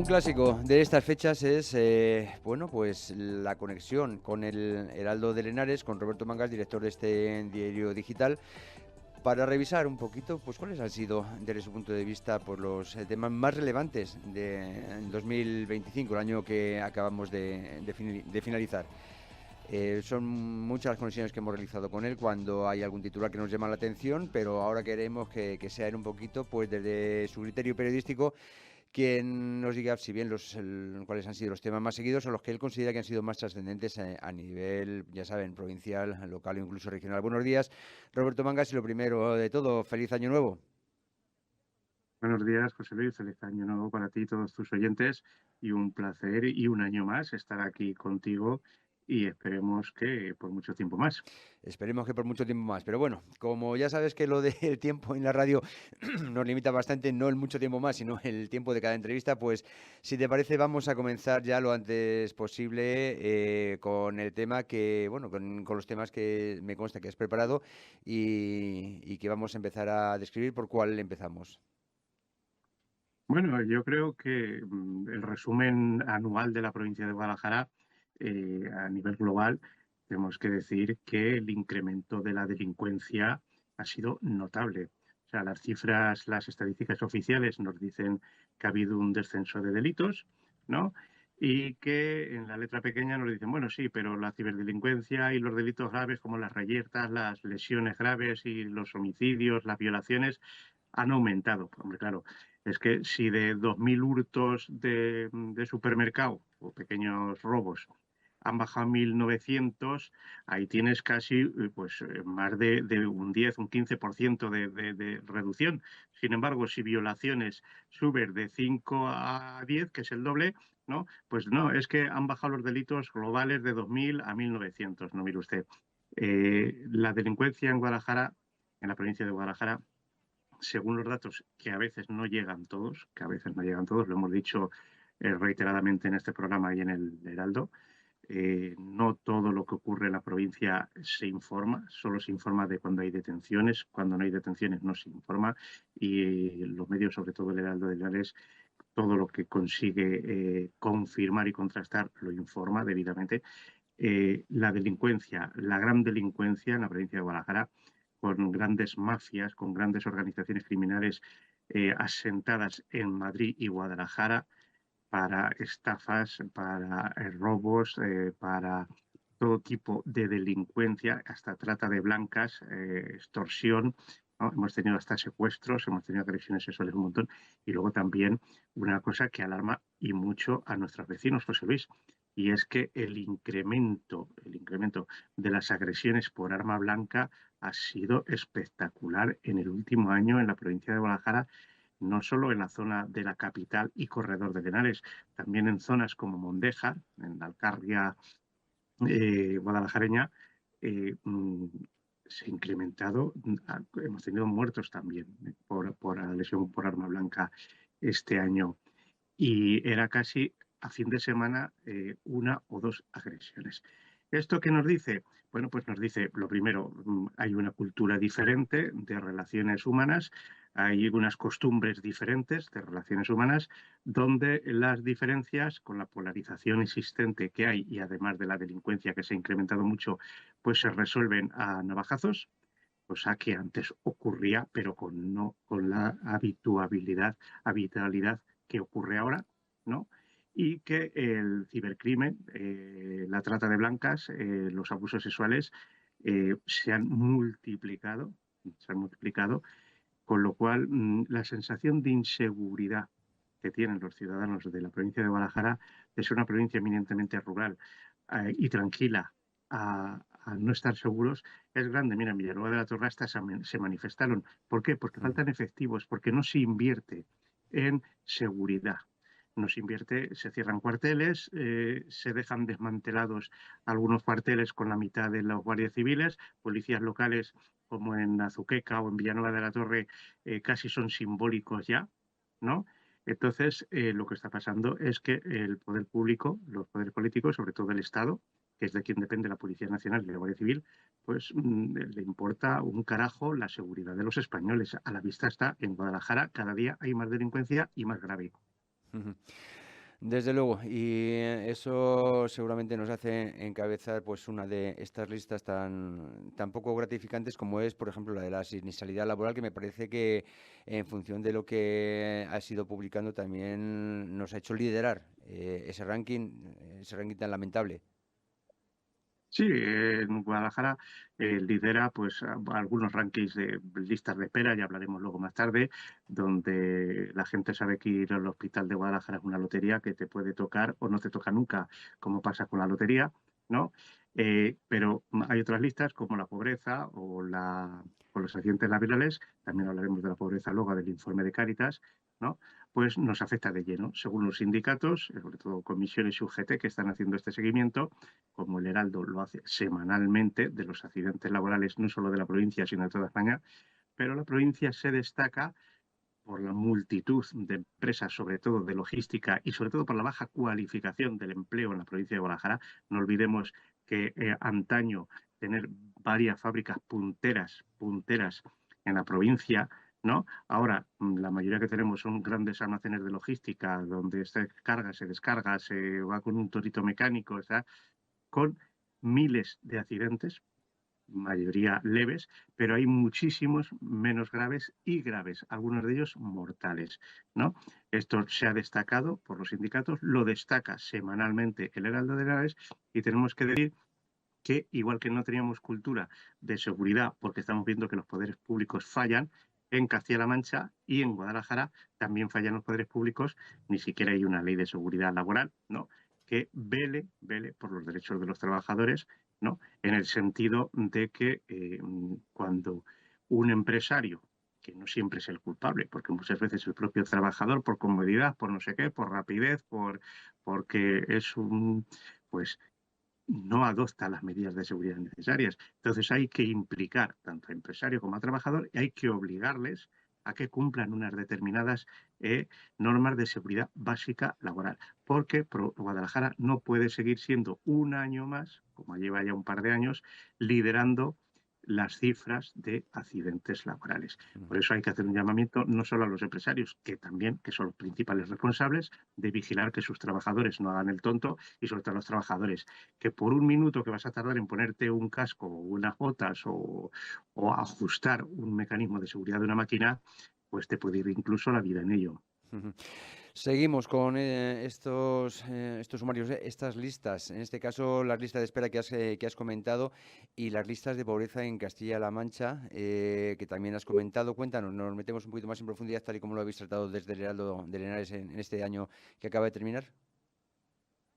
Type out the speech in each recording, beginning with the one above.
clásico de estas fechas es, bueno, pues la conexión con el Heraldo de Henares, con Roberto Mangas, director de este diario digital, para revisar un poquito, pues cuáles han sido, desde su punto de vista, pues los temas más relevantes de 2025, el año que acabamos de finalizar. Son muchas las conexiones que hemos realizado con él cuando hay algún titular que nos llama la atención, pero ahora queremos que sea él un poquito, pues desde su criterio periodístico, quien nos diga si bien cuáles han sido los temas más seguidos o los que él considera que han sido más trascendentes a nivel, ya saben, provincial, local o incluso regional. Buenos días, Roberto Mangas, y lo primero de todo, feliz año nuevo. Buenos días, José Luis. Feliz año nuevo para ti y todos tus oyentes. Y un placer y un año más estar aquí contigo y esperemos que por mucho tiempo más. Esperemos que por mucho tiempo más. Pero bueno, como ya sabes que lo del tiempo en la radio nos limita bastante, no el mucho tiempo más, sino el tiempo de cada entrevista, pues si te parece vamos a comenzar ya lo antes posible con el tema que, bueno, con los temas que me consta que has preparado y que vamos a empezar a describir. ¿Por cuál empezamos? Bueno, yo creo que el resumen anual de la provincia de Guadalajara a nivel global, tenemos que decir que el incremento de la delincuencia ha sido notable. O sea, las cifras, las estadísticas oficiales nos dicen que ha habido un descenso de delitos, ¿no? Y que en la letra pequeña nos dicen, bueno, sí, pero la ciberdelincuencia y los delitos graves como las reyertas, las lesiones graves y los homicidios, las violaciones, han aumentado. Hombre, claro, es que si de 2.000 hurtos de supermercado o pequeños robos han bajado a 1.900, ahí tienes casi más de un 10, un 15% de reducción. Sin embargo, si violaciones suben de 5 a 10, que es el doble, ¿no? Pues no, es que han bajado los delitos globales de 2.000 a 1.900. No, mire usted. La delincuencia en Guadalajara, en la provincia de Guadalajara, según los datos, que a veces no llegan todos, que a veces no llegan todos, lo hemos dicho reiteradamente en este programa y en el Heraldo, no todo lo que ocurre en la provincia se informa, solo se informa de cuando hay detenciones, cuando no hay detenciones no se informa y los medios, sobre todo el Heraldo de Linares, todo lo que consigue confirmar y contrastar lo informa debidamente. La delincuencia, la gran delincuencia en la provincia de Guadalajara, con grandes mafias, con grandes organizaciones criminales asentadas en Madrid y Guadalajara para estafas, para robos, para todo tipo de delincuencia, hasta trata de blancas, extorsión, ¿no? Hemos tenido hasta secuestros, hemos tenido agresiones sexuales un montón. Y luego también una cosa que alarma y mucho a nuestros vecinos, José Luis, y es que el incremento de las agresiones por arma blanca ha sido espectacular en el último año en la provincia de Guadalajara, no solo en la zona de la capital y corredor de Henares, también en zonas como Mondéjar, en la Alcarria guadalajareña, eh, mm, se ha incrementado. Hemos tenido muertos también por lesión por arma blanca este año y era casi a fin de semana una o dos agresiones. ¿Esto qué nos dice? Bueno, pues nos dice, lo primero, hay una cultura diferente de relaciones humanas, hay unas costumbres diferentes de relaciones humanas, donde las diferencias con la polarización existente que hay y además de la delincuencia que se ha incrementado mucho, pues se resuelven a navajazos, cosa que antes ocurría, pero no con la habitualidad que ocurre ahora, ¿no? Y que el cibercrimen, la trata de blancas, los abusos sexuales se han multiplicado, con lo cual la sensación de inseguridad que tienen los ciudadanos de la provincia de Guadalajara, de ser una provincia eminentemente rural y tranquila, a no estar seguros, es grande. Mira, en Villanueva de la Torre hasta se manifestaron. ¿Por qué? Porque Mm. faltan efectivos, porque no se invierte en seguridad. No se invierte, se cierran cuarteles, se dejan desmantelados algunos cuarteles con la mitad de los guardias civiles, policías locales como en Azuqueca o en Villanueva de la Torre casi son simbólicos ya, ¿no? Entonces, lo que está pasando es que el poder público, los poderes políticos, sobre todo el Estado, que es de quien depende la Policía Nacional y la Guardia Civil, pues le importa un carajo la seguridad de los españoles. A la vista está, en Guadalajara cada día hay más delincuencia y más grave. Desde luego, y eso seguramente nos hace encabezar pues una de estas listas tan poco gratificantes como es, por ejemplo, la de la siniestralidad laboral, que me parece que en función de lo que ha sido publicando también nos ha hecho liderar ese ranking tan lamentable. Sí, en Guadalajara lidera pues algunos rankings de listas de espera, ya hablaremos luego más tarde, donde la gente sabe que ir al hospital de Guadalajara es una lotería que te puede tocar o no te toca nunca, como pasa con la lotería, ¿no? Pero hay otras listas como la pobreza o los accidentes laborales, también hablaremos de la pobreza luego del informe de Cáritas, ¿no? Pues nos afecta de lleno, según los sindicatos, sobre todo comisiones y UGT que están haciendo este seguimiento, como el Heraldo lo hace semanalmente, de los accidentes laborales, no solo de la provincia, sino de toda España, pero la provincia se destaca por la multitud de empresas, sobre todo de logística y sobre todo por la baja cualificación del empleo en la provincia de Guadalajara. No olvidemos que antaño tener varias fábricas punteras en la provincia, ¿no? Ahora, la mayoría que tenemos son grandes almacenes de logística, donde se carga, se descarga, se va con un torito mecánico, está con miles de accidentes, mayoría leves, pero hay muchísimos menos graves y graves, algunos de ellos mortales, ¿no? Esto se ha destacado por los sindicatos, lo destaca semanalmente el Heraldo de Henares y tenemos que decir que, igual que no teníamos cultura de seguridad, porque estamos viendo que los poderes públicos fallan, en Castilla-La Mancha y en Guadalajara también fallan los poderes públicos, ni siquiera hay una ley de seguridad laboral, ¿no? Que vele por los derechos de los trabajadores, ¿no? En el sentido de que cuando un empresario, que no siempre es el culpable, porque muchas veces el propio trabajador, por comodidad, por no sé qué, por rapidez, porque es un, pues no adopta las medidas de seguridad necesarias. Entonces hay que implicar tanto a empresario como a trabajador y hay que obligarles a que cumplan unas determinadas normas de seguridad básica laboral, porque Guadalajara no puede seguir siendo un año más, como lleva ya un par de años, liderando las cifras de accidentes laborales. Por eso hay que hacer un llamamiento no solo a los empresarios, que también, que son los principales responsables, de vigilar que sus trabajadores no hagan el tonto, y sobre todo a los trabajadores, que por un minuto que vas a tardar en ponerte un casco o unas botas o ajustar un mecanismo de seguridad de una máquina, pues te puede ir incluso la vida en ello. Seguimos con estos sumarios, estas listas, en este caso las listas de espera que has comentado y las listas de pobreza en Castilla-La Mancha, que también has comentado. Cuéntanos, nos metemos un poquito más en profundidad, tal y como lo habéis tratado desde el Heraldo de Henares en este año que acaba de terminar.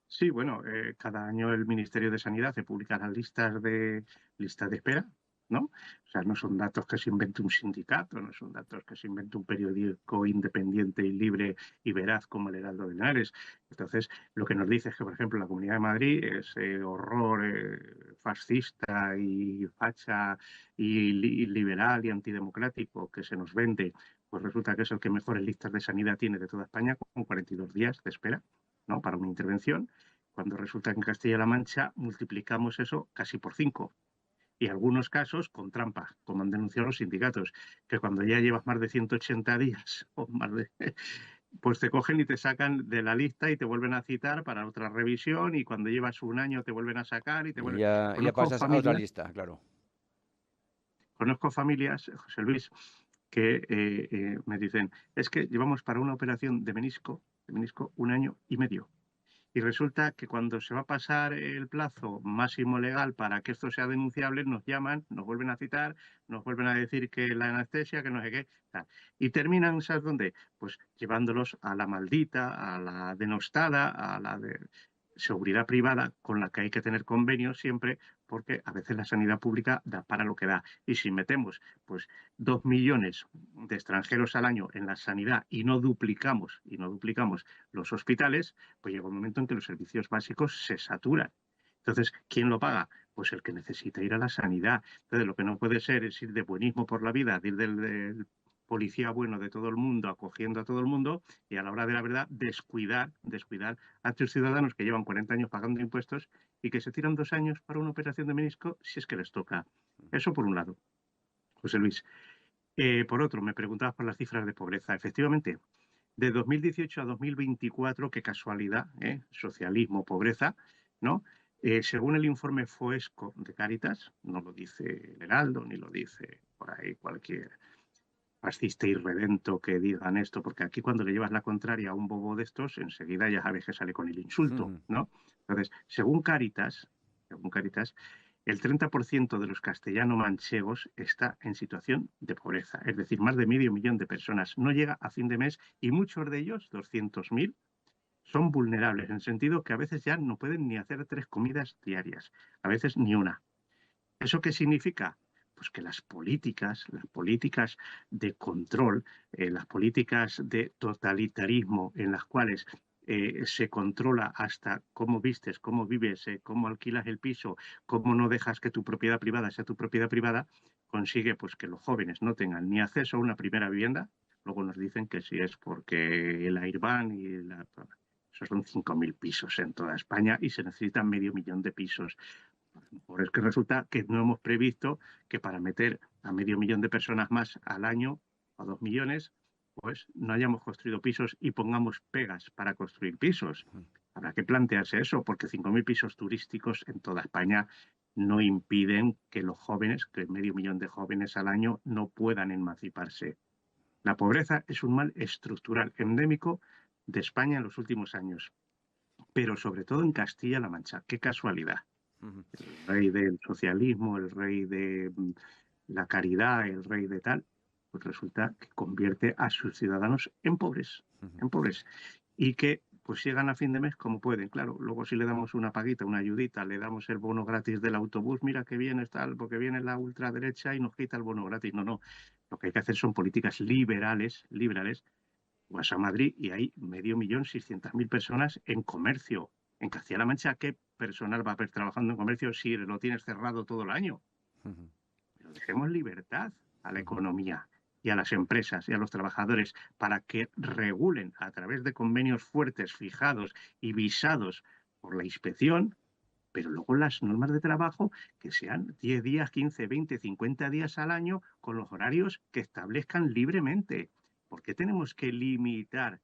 Sí, bueno, cada año el Ministerio de Sanidad se publica las listas de espera, ¿no? O sea, no son datos que se invente un sindicato, no son datos que se invente un periódico independiente y libre y veraz como el Heraldo de Henares. Entonces, lo que nos dice es que, por ejemplo, la Comunidad de Madrid, ese horror fascista y facha y liberal y antidemocrático que se nos vende, pues resulta que es el que mejores listas de sanidad tiene de toda España, con 42 días de espera, ¿no? Para una intervención, cuando resulta que en Castilla-La Mancha multiplicamos eso casi por 5. Y algunos casos con trampa, como han denunciado los sindicatos, que cuando ya llevas más de 180 días o más de, pues te cogen y te sacan de la lista y te vuelven a citar para otra revisión, y cuando llevas un año te vuelven a sacar y te Y vuelven... ya Conozco pasas a otra familias, lista, claro. conozco familias, José Luis, que me dicen, es que llevamos para una operación de menisco 1 año y medio. Y resulta que cuando se va a pasar el plazo máximo legal para que esto sea denunciable, nos llaman, nos vuelven a citar, nos vuelven a decir que la anestesia, que no sé qué, tal. Y terminan, ¿sabes dónde? Pues llevándolos a la maldita, a la denostada, a la de seguridad privada, con la que hay que tener convenios siempre, porque a veces la sanidad pública da para lo que da. Y si metemos pues 2 millones de extranjeros al año en la sanidad y no duplicamos los hospitales, pues llega un momento en que los servicios básicos se saturan. Entonces, ¿quién lo paga? Pues el que necesita ir a la sanidad. Entonces, lo que no puede ser es ir de buenismo por la vida, de ir del policía bueno de todo el mundo, acogiendo a todo el mundo, y a la hora de la verdad descuidar a tus ciudadanos que llevan 40 años pagando impuestos y que se tiran 2 años para una operación de menisco si es que les toca. Eso por un lado, José Luis. Por otro, me preguntabas por las cifras de pobreza. Efectivamente, De 2018 a 2024, qué casualidad, ¿eh? Socialismo, pobreza, ¿no? Según el informe Foesco de Cáritas, no lo dice el Heraldo, ni lo dice por ahí cualquier fascista irredento que digan esto, porque aquí cuando le llevas la contraria a un bobo de estos, enseguida ya sabes que sale con el insulto, ¿no? Entonces, según Cáritas, el 30% de los castellano-manchegos está en situación de pobreza, es decir, más de medio millón de personas. No llega a fin de mes y muchos de ellos, 200.000, son vulnerables, en el sentido que a veces ya no pueden ni hacer 3 comidas diarias, a veces ni una. ¿Eso qué significa? Pues que las políticas de control, las políticas de totalitarismo en las cuales se controla hasta cómo vistes, cómo vives, cómo alquilas el piso, cómo no dejas que tu propiedad privada sea tu propiedad privada, consigue pues que los jóvenes no tengan ni acceso a una primera vivienda. Luego nos dicen que si es porque el Airbán y la... Esos son 5.000 pisos en toda España y se necesitan medio millón de pisos. Por es que resulta que no hemos previsto que para meter a medio millón de personas más al año, a 2 millones, pues no hayamos construido pisos y pongamos pegas para construir pisos. Habrá que plantearse eso, porque 5.000 pisos turísticos en toda España no impiden que los jóvenes, que medio millón de jóvenes al año, no puedan emanciparse. La pobreza es un mal estructural, endémico de España en los últimos años, pero sobre todo en Castilla-La Mancha. Qué casualidad. El rey del socialismo, el rey de la caridad, el rey de tal, pues resulta que convierte a sus ciudadanos en pobres, y que pues llegan a fin de mes como pueden. Claro, luego si le damos una paguita, una ayudita, le damos el bono gratis del autobús, mira que viene tal, porque viene la ultraderecha y nos quita el bono gratis. No, no. Lo que hay que hacer son políticas liberales. Vas a Madrid y hay 1.600.000 personas en comercio. En Castilla-La Mancha, ¿qué personal va a haber trabajando en comercio si lo tienes cerrado todo el año? Pero dejemos libertad a la economía y a las empresas y a los trabajadores para que regulen a través de convenios fuertes, fijados y visados por la inspección, pero luego las normas de trabajo que sean 10 días, 15, 20, 50 días al año con los horarios que establezcan libremente. ¿Por qué tenemos que limitar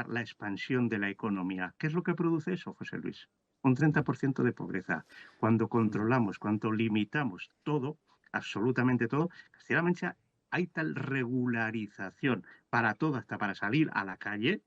la expansión de la economía? ¿Qué es lo que produce eso, José Luis? Un 30% de pobreza. Cuando controlamos, cuando limitamos todo, absolutamente todo, Castilla-La Mancha, hay tal regularización para todo, hasta para salir a la calle,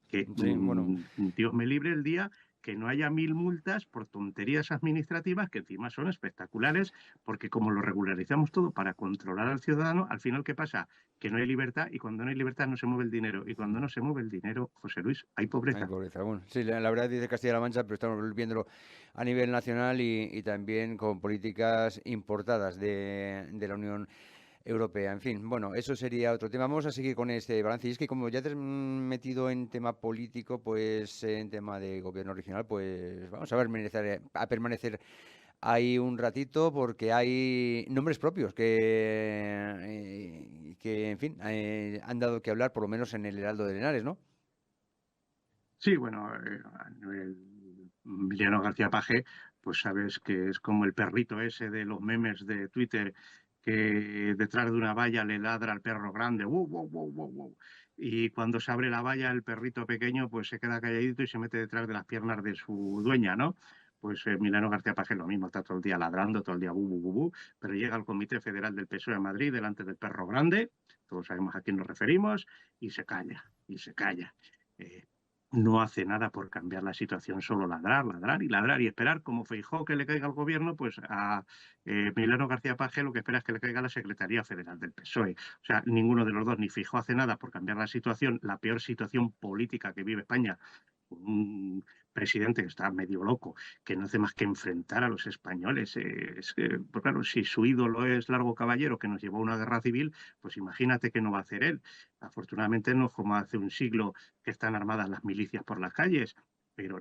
que Sí, bueno, Dios me libre el día que no haya 1.000 multas por tonterías administrativas que encima son espectaculares, porque como lo regularizamos todo para controlar al ciudadano, al final, ¿qué pasa? Que no hay libertad, y cuando no hay libertad no se mueve el dinero, y cuando no se mueve el dinero, José Luis, hay hay pobreza. pobreza. Bueno, sí, la verdad dice Castilla-La Mancha, pero estamos viéndolo a nivel nacional y también con políticas importadas de la Unión Europea. En fin, bueno, eso sería otro tema. Vamos a seguir con este balance. Y es que como ya te has metido en tema político, pues en tema de gobierno regional, pues vamos a permanecer ahí un ratito porque hay nombres propios que en fin, han dado que hablar, por lo menos en el Heraldo de Henares, ¿no? Sí, bueno, Emiliano García Paje, pues sabes que es como el perrito ese de los memes de Twitter, que detrás de una valla le ladra al perro grande, ¡wow, wow, wow, wow, wow! Y cuando se abre la valla, el perrito pequeño pues se queda calladito y se mete detrás de las piernas de su dueña, ¿no? Pues Emiliano García Paje lo mismo, está todo el día ladrando, todo el día bu, bu, bu, bu, pero llega al Comité Federal del PSOE de Madrid delante del perro grande, todos sabemos a quién nos referimos, y se calla, y se calla. Eh, no hace nada por cambiar la situación, solo ladrar, ladrar y ladrar y esperar, como Feijóo que le caiga al gobierno, pues a Emiliano García Paje lo que espera es que le caiga a la Secretaría Federal del PSOE. O sea, ninguno de los dos, ni Feijóo hace nada por cambiar la situación, la peor situación política que vive España, un presidente que está medio loco, que no hace más que enfrentar a los españoles. Es que, pues claro, si su ídolo es Largo Caballero, que nos llevó a una guerra civil, pues imagínate qué no va a hacer él. Afortunadamente no es como hace un siglo que están armadas las milicias por las calles, pero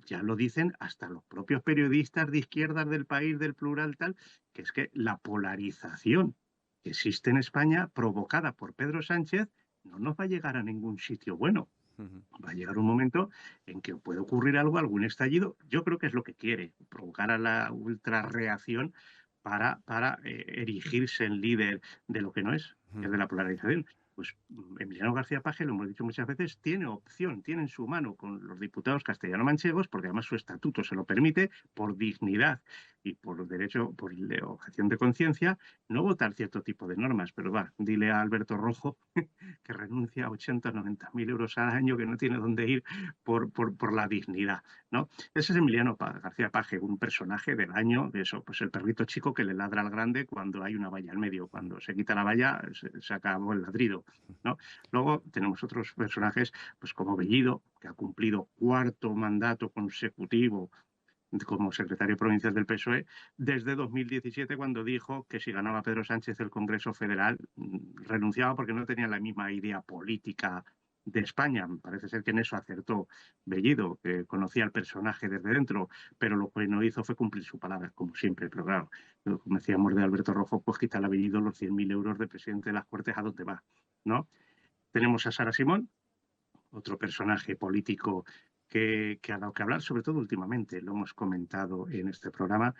ya lo dicen hasta los propios periodistas de izquierdas del país, del plural, tal, que es que la polarización que existe en España, provocada por Pedro Sánchez, no nos va a llegar a ningún sitio bueno. Ujú. Va a llegar un momento en que puede ocurrir algo, algún estallido. Yo creo que es lo que quiere, provocar a la ultrarreacción para erigirse en líder de lo que no es, que es de la polarización. pues Emiliano García Paje, lo hemos dicho muchas veces, tiene opción, tiene en su mano con los diputados castellano-manchegos, porque además su estatuto se lo permite, por dignidad y por derecho, por objeción de conciencia, no votar cierto tipo de normas. Pero va, dile a Alberto Rojo que renuncia a 80 o 90 mil euros al año, que no tiene dónde ir por la dignidad, ¿no? Ese es Emiliano García Paje, un personaje del año, de eso, pues el perrito chico que le ladra al grande cuando hay una valla al medio. Cuando se quita la valla, se acabó el ladrido, ¿no? Luego tenemos otros personajes, pues como Bellido, que ha cumplido 4º mandato consecutivo como secretario provincial del PSOE desde 2017, cuando dijo que si ganaba Pedro Sánchez el Congreso Federal renunciaba porque no tenía la misma idea política de España. Parece ser que en eso acertó Bellido, que conocía al personaje desde dentro, pero lo que no hizo fue cumplir su palabra, como siempre. Pero claro, como decíamos de Alberto Rojo, pues quita a Bellido los 100.000 euros de presidente de las Cortes, ¿a dónde va? ¿No? Tenemos a Sara Simón, otro personaje político que ha dado que hablar, sobre todo últimamente, lo hemos comentado en este programa,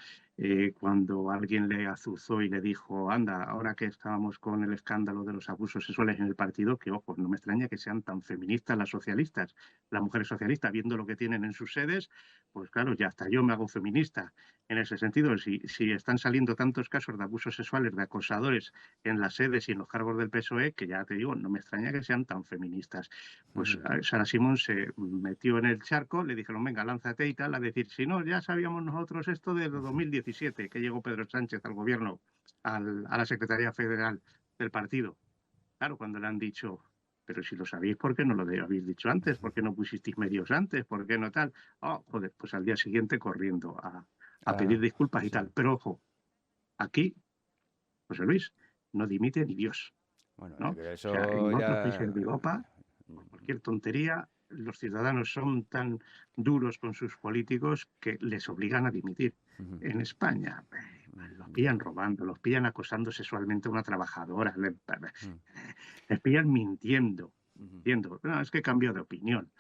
cuando alguien le azuzó y le dijo, anda, ahora que estábamos con el escándalo de los abusos sexuales en el partido, que ojo, no me extraña que sean tan feministas las socialistas, las mujeres socialistas, viendo lo que tienen en sus sedes, pues claro, ya hasta yo me hago feminista. En ese sentido, si están saliendo tantos casos de abusos sexuales, de acosadores en las sedes y en los cargos del PSOE, que ya te digo, no me extraña que sean tan feministas. Pues Sara Simón se metió en el charco, le dijeron, venga, lánzate y tal, a decir, si no, ya sabíamos nosotros esto desde 2017, que llegó Pedro Sánchez al gobierno, a la Secretaría Federal del partido. Claro, cuando le han dicho, pero si lo sabéis, ¿por qué no lo habéis dicho antes? ¿Por qué no pusisteis medios antes? ¿Por qué no tal? Oh, joder, pues al día siguiente corriendo a pedir disculpas y sí. tal. Pero ojo, aquí, José Luis, no dimite ni Dios, Bueno, ¿no? pero O sea, en eso otros ya... países de Europa, por cualquier tontería, los ciudadanos son tan duros con sus políticos que les obligan a dimitir. En España los Ya. pillan robando, los pillan acosando sexualmente a una trabajadora, les pillan mintiendo. Mintiendo. No, es que cambio de opinión.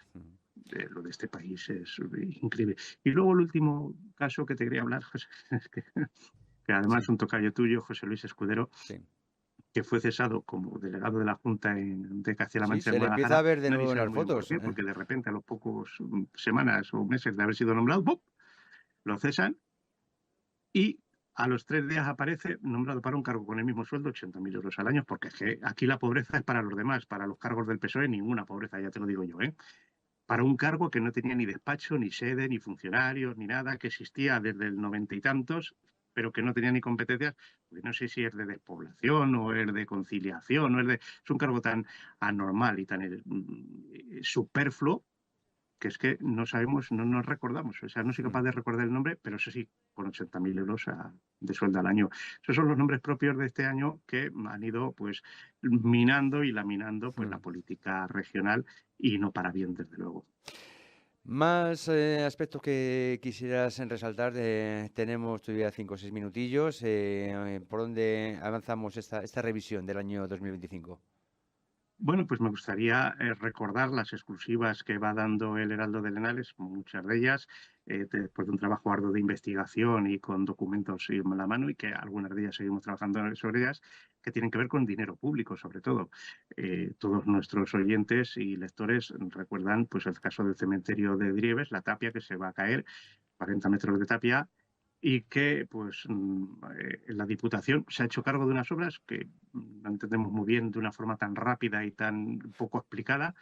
Lo de este país es increíble. Y luego el último caso que te quería hablar, José, que además Sí, es un tocayo tuyo, José Luis Escudero, sí. que fue cesado como delegado de la Junta de Castilla-La Sí, Mancha en se le empieza a Guadalajara. ver de Nadie nuevo en sabe las muy bien por fotos. qué, porque de repente a los pocos semanas o meses de haber sido nombrado, ¡pum!, lo cesan y a los 3 días aparece nombrado para un cargo con el mismo sueldo, 80.000 euros al año, porque es que aquí la pobreza es para los demás, para los cargos del PSOE ninguna pobreza, ya te lo digo yo, ¿eh? Para un cargo que no tenía ni despacho, ni sede, ni funcionarios, ni nada, que existía desde el 90 y tantos, pero que no tenía ni competencias, pues no sé si es de despoblación o es de conciliación, es un cargo tan anormal y tan superfluo, que es que no sabemos, no nos recordamos. O sea, no soy capaz de recordar el nombre, pero eso sí, con 80.000 euros de sueldo al año. Esos son los nombres propios de este año que han ido pues minando y laminando pues la política regional, y no para bien, desde luego. Más aspectos que quisieras resaltar. Tenemos todavía 5 o 6 minutillos. ¿Por dónde avanzamos esta revisión del año 2025? Bueno, pues me gustaría recordar las exclusivas que va dando el Heraldo de Henares, muchas de ellas, después de un trabajo arduo de investigación y con documentos en la mano, y que algunas de ellas seguimos trabajando sobre ellas, que tienen que ver con dinero público, sobre todo. Todos nuestros oyentes y lectores recuerdan pues el caso del cementerio de Drieves, la tapia que se va a caer, 40 metros de tapia, y que pues la Diputación se ha hecho cargo de unas obras que no entendemos muy bien de una forma tan rápida y tan poco explicada.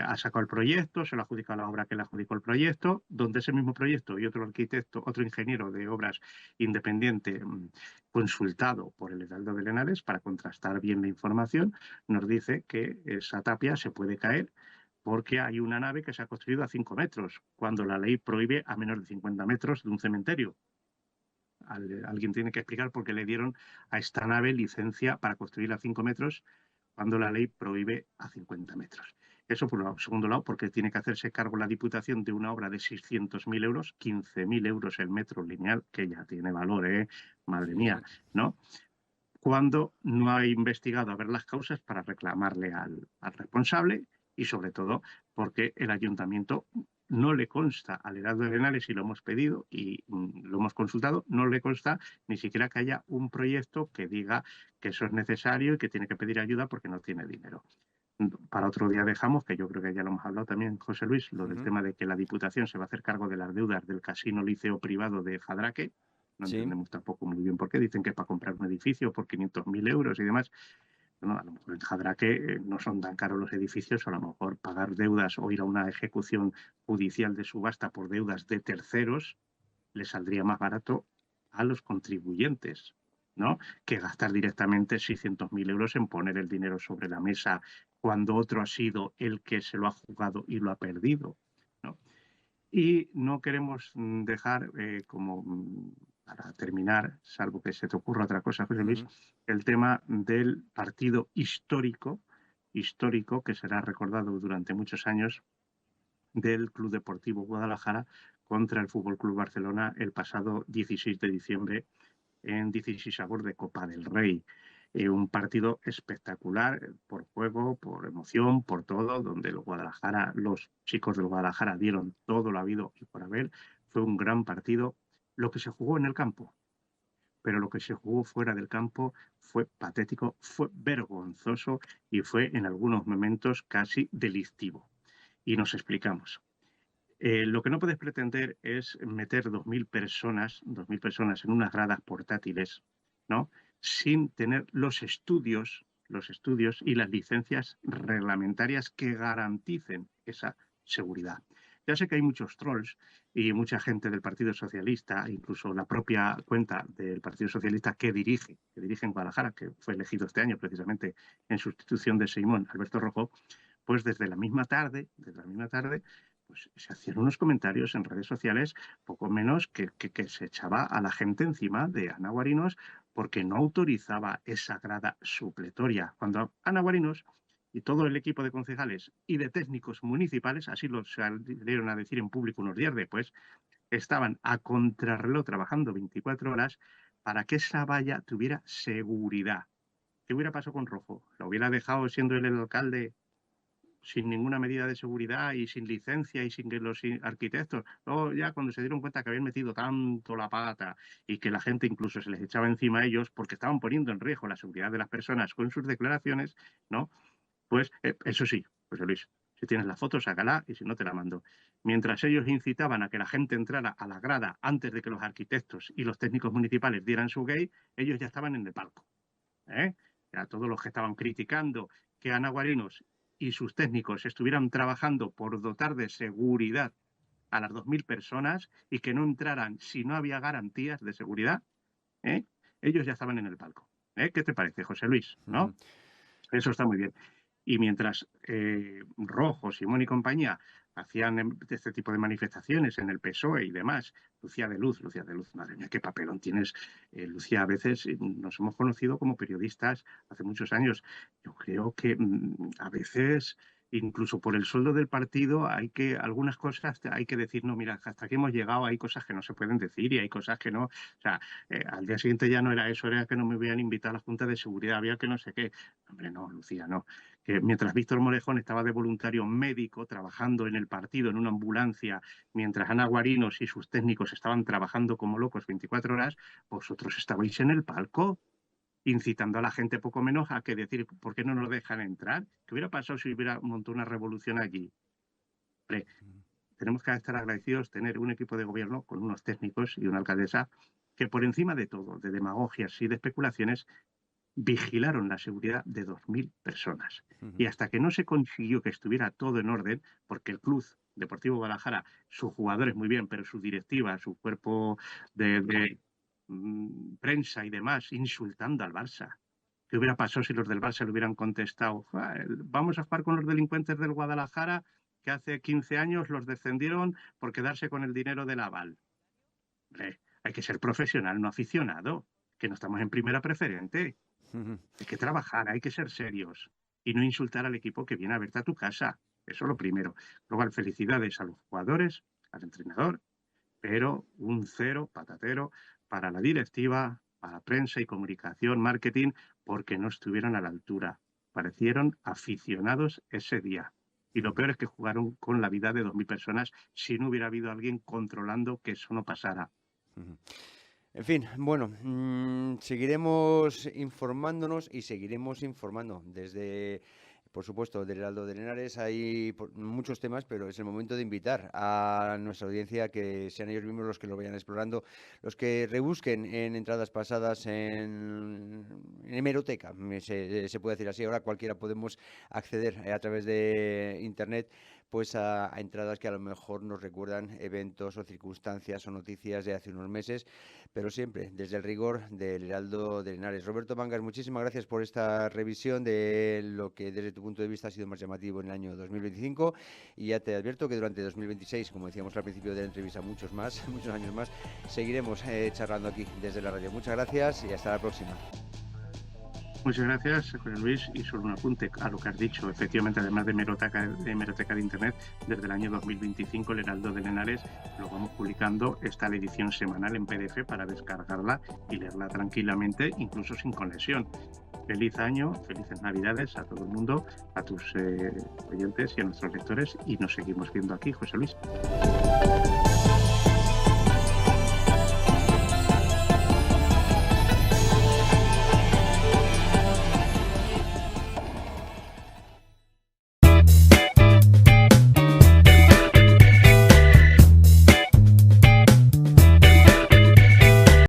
Ha sacado el proyecto, se lo ha adjudicado a la obra que le adjudicó el proyecto, donde ese mismo proyecto y otro arquitecto, otro ingeniero de obras independiente, consultado por el Heraldo de Henares para contrastar bien la información, nos dice que esa tapia se puede caer porque hay una nave que se ha construido a 5 metros, cuando la ley prohíbe a menos de 50 metros de un cementerio. Alguien tiene que explicar por qué le dieron a esta nave licencia para construir a 5 metros cuando la ley prohíbe a 50 metros. Eso por un lado. Segundo lado, porque tiene que hacerse cargo la Diputación de una obra de 600.000 euros, 15.000 euros el metro lineal, que ya tiene valor, ¿eh? Madre Sí, sí. mía, ¿no? Cuando no ha investigado a ver las causas para reclamarle al responsable, y sobre todo porque el ayuntamiento no le consta al Heraldo de Henares, y lo hemos pedido y lo hemos consultado, no le consta ni siquiera que haya un proyecto que diga que eso es necesario y que tiene que pedir ayuda porque no tiene dinero. Para otro día dejamos, que yo creo que ya lo hemos hablado también, José Luis, lo del tema de que la Diputación se va a hacer cargo de las deudas del casino liceo privado de Jadraque. No Sí. entendemos tampoco muy bien por qué. Dicen que es para comprar un edificio por 500.000 euros y demás. Bueno, a lo mejor en Jadraque no son tan caros los edificios, a lo mejor pagar deudas o ir a una ejecución judicial de subasta por deudas de terceros le saldría más barato a los contribuyentes, ¿no? Que gastar directamente 600.000 euros en poner el dinero sobre la mesa cuando otro ha sido el que se lo ha jugado y lo ha perdido, ¿no? Y no queremos dejar, para terminar, salvo que se te ocurra otra cosa, José Luis, el tema del partido histórico que será recordado durante muchos años, del Club Deportivo Guadalajara contra el Fútbol Club Barcelona el pasado 16 de diciembre en 16avos de Copa del Rey. Un partido espectacular por juego, por emoción, por todo, donde los chicos del Guadalajara dieron todo lo habido y por haber. Fue un gran partido. Lo que se jugó en el campo, pero lo que se jugó fuera del campo fue patético, fue vergonzoso y fue en algunos momentos casi delictivo. Y nos explicamos. Lo que no puedes pretender es meter 2.000 personas en unas gradas portátiles, ¿no? Sin tener los estudios y las licencias reglamentarias que garanticen esa seguridad. Ya sé que hay muchos trolls y mucha gente del Partido Socialista, incluso la propia cuenta del Partido Socialista que dirige en Guadalajara, que fue elegido este año precisamente en sustitución de Simón Alberto Rojo, pues desde la misma tarde, pues se hacían unos comentarios en redes sociales poco menos que se echaba a la gente encima de Ana Guarinos porque no autorizaba esa grada supletoria. Cuando Ana Guarinos y todo el equipo de concejales y de técnicos municipales, así lo salieron a decir en público unos días después, estaban a contrarreloj trabajando 24 horas para que esa valla tuviera seguridad. ¿Qué hubiera pasado con Rojo? ¿Lo hubiera dejado siendo él el alcalde sin ninguna medida de seguridad y sin licencia y sin que los arquitectos? Luego ya cuando se dieron cuenta que habían metido tanto la pata y que la gente incluso se les echaba encima a ellos porque estaban poniendo en riesgo la seguridad de las personas con sus declaraciones, ¿no? Pues eso sí, José Luis, si tienes la foto, sácala y si no te la mando. Mientras ellos incitaban a que la gente entrara a la grada antes de que los arquitectos y los técnicos municipales dieran su gay, ellos ya estaban en el palco. A todos los que estaban criticando que Ana Guarinos y sus técnicos estuvieran trabajando por dotar de seguridad a las 2.000 personas y que no entraran si no había garantías de seguridad, ¿eh? Ellos ya estaban en el palco. ¿Qué te parece, José Luis? ¿No? Eso está muy bien. Y mientras Rojo, Simón y compañía hacían este tipo de manifestaciones en el PSOE y demás, Lucía de Luz, madre mía, qué papelón tienes, Lucía. A veces nos hemos conocido como periodistas hace muchos años. Yo creo que a veces, incluso por el sueldo del partido, algunas cosas hay que decir, no, mira, hasta aquí hemos llegado, hay cosas que no se pueden decir y hay cosas que no. O sea, al día siguiente ya no era eso, era que no me habían invitado a la Junta de Seguridad, había que no sé qué. Hombre, no, Lucía, no. Que mientras Víctor Morejón estaba de voluntario médico trabajando en el partido en una ambulancia, mientras Ana Guarinos y sus técnicos estaban trabajando como locos 24 horas, vosotros estabais en el palco incitando a la gente poco menos a que decir, ¿por qué no nos dejan entrar? ¿Qué hubiera pasado si hubiera montado una revolución allí? Hombre, tenemos que estar agradecidos tener un equipo de gobierno con unos técnicos y una alcaldesa que por encima de todo, de demagogias y de especulaciones, vigilaron la seguridad de 2.000 personas. Y hasta que no se consiguió que estuviera todo en orden, porque el Club Deportivo Guadalajara, sus jugadores muy bien, pero su directiva, su cuerpo de prensa y demás, insultando al Barça. ¿Qué hubiera pasado si los del Barça le hubieran contestado, vamos a jugar con los delincuentes del Guadalajara que hace 15 años los descendieron por quedarse con el dinero del aval? Hay que ser profesional, no aficionado, que no estamos en primera preferente. Hay que trabajar, hay que ser serios y no insultar al equipo que viene a verte a tu casa. Eso es lo primero. Luego, felicidades a los jugadores, al entrenador, pero un cero patatero para la directiva, para prensa y comunicación, marketing, porque no estuvieron a la altura. Parecieron aficionados ese día. Y lo peor es que jugaron con la vida de 2.000 personas si no hubiera habido alguien controlando que eso no pasara. Ujú. En fin, bueno, seguiremos informándonos y seguiremos informando desde, por supuesto, del Heraldo de Henares. Hay muchos temas, pero es el momento de invitar a nuestra audiencia que sean ellos mismos los que lo vayan explorando, los que rebusquen en entradas pasadas en hemeroteca, se puede decir así. Ahora cualquiera podemos acceder a través de Internet pues a entradas que a lo mejor nos recuerdan eventos o circunstancias o noticias de hace unos meses, pero siempre desde el rigor del Heraldo de Henares. Roberto Mangas, muchísimas gracias por esta revisión de lo que desde tu punto de vista ha sido más llamativo en el año 2025, y ya te advierto que durante 2026, como decíamos al principio de la entrevista, muchos más, muchos años más, seguiremos charlando aquí desde la radio. Muchas gracias y hasta la próxima. Muchas gracias, José Luis. Y solo un apunte a lo que has dicho. Efectivamente, además de hemeroteca de Internet, desde el año 2025 el Heraldo de Henares lo vamos publicando. Está la edición semanal en PDF para descargarla y leerla tranquilamente, incluso sin conexión. Feliz año, felices Navidades a todo el mundo, a tus oyentes y a nuestros lectores, y nos seguimos viendo aquí, José Luis.